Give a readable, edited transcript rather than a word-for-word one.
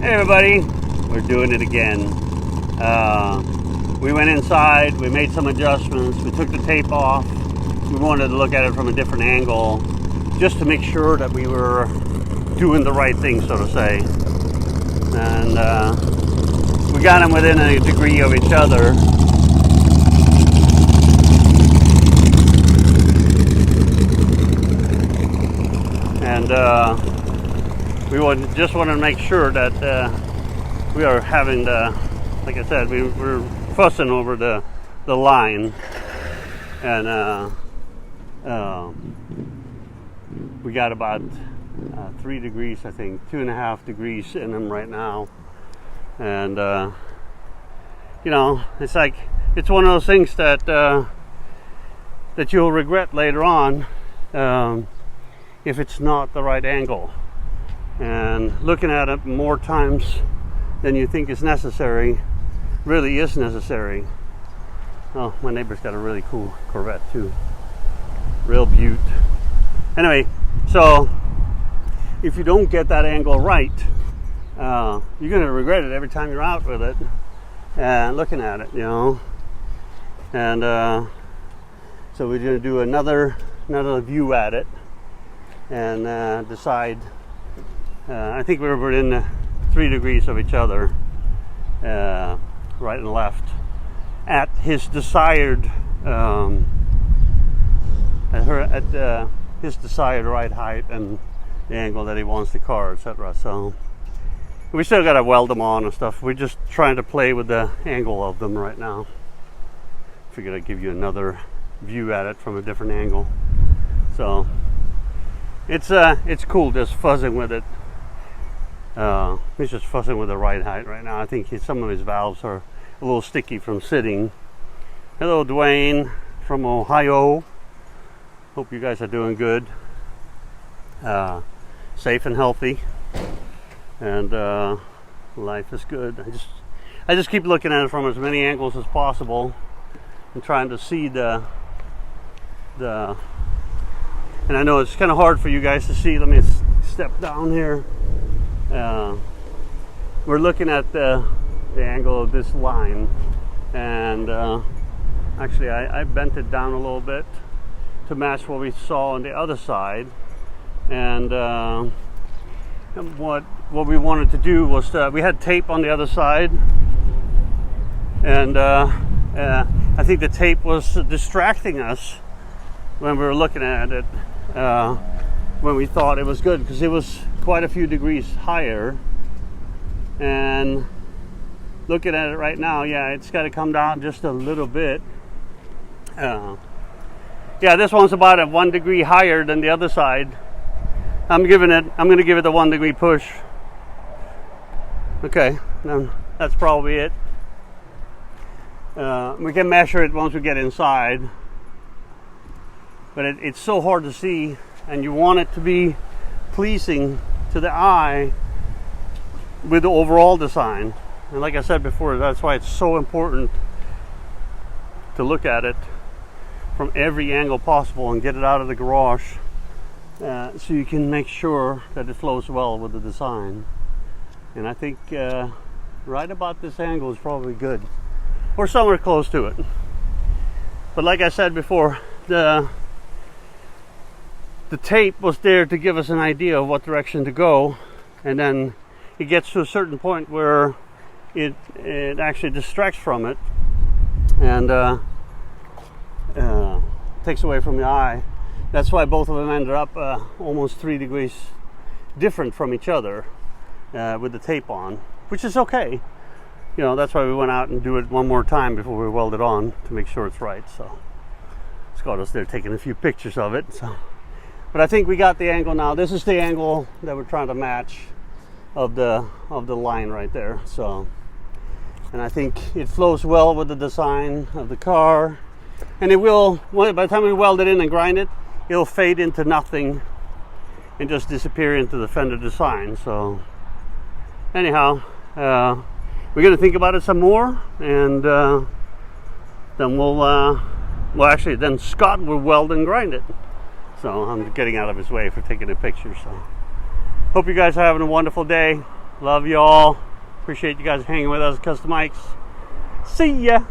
Hey everybody, we're doing it again. We went inside, we made some adjustments, we took the tape off. We wanted to look at it from a different angle just to make sure that we were doing the right thing, so to say. And we got them within a degree of each other. And just wanted to make sure that we are having like I said, we're fussing over the line, and we got about 3 degrees, I think, 2.5 degrees in them right now. And you know, it's like, it's one of those things that that you'll regret later on if it's not the right angle. And looking at it more times than you think is necessary really is necessary. Oh, my neighbor's got a really cool Corvette too, real beaut. Anyway, so if you don't get that angle right, you're gonna regret it every time you're out with it and looking at it, you know. And so we're gonna do another view at it and decide. I think we're within 3 degrees of each other, right and left, at his desired his desired ride height and the angle that he wants the car, etc. So we still got to weld them on and stuff. We're just trying to play with the angle of them right now. Figured I'd give you another view at it from a different angle. So it's cool just fuzzing with it. He's just fussing with the ride height right now. I think some of his valves are a little sticky from sitting. Hello, Dwayne from Ohio. Hope you guys are doing good, safe and healthy, and life is good. I just keep looking at it from as many angles as possible and trying to see the. And I know it's kind of hard for you guys to see. Let me step down here. We're looking at the angle of this line, and actually I bent it down a little bit to match what we saw on the other side. And what we wanted to do was we had tape on the other side, and I think the tape was distracting us when we were looking at it, when we thought it was good, because it was quite a few degrees higher. And looking at it right now, yeah, it's got to come down just a little bit. Yeah, this one's about 1 degree higher than the other side. I'm going to give it the 1 degree push. Okay, then that's probably it. We can measure it once we get inside, but it's so hard to see, and you want it to be pleasing to the eye with the overall design. And like I said before, that's why it's so important to look at it from every angle possible and get it out of the garage, so you can make sure that it flows well with the design. And I think right about this angle is probably good, or somewhere close to it. But like I said before, the tape was there to give us an idea of what direction to go, and then it gets to a certain point where it actually distracts from it and takes away from the eye. That's why both of them ended up almost 3 degrees different from each other with the tape on, which is okay. You know, that's why we went out and do it one more time before we weld it on to make sure it's right. So Scotto's there taking a few pictures of it. So, but I think we got the angle now. This is the angle that we're trying to match of the line right there. So, and I think it flows well with the design of the car, and it will, by the time we weld it in and grind it, it'll fade into nothing and just disappear into the fender design. So anyhow, we're going to think about it some more, and then then Scott will weld and grind it. So I'm getting out of his way for taking a picture. So hope you guys are having a wonderful day. Love you all. Appreciate you guys hanging with us, Custom Mikes. See ya.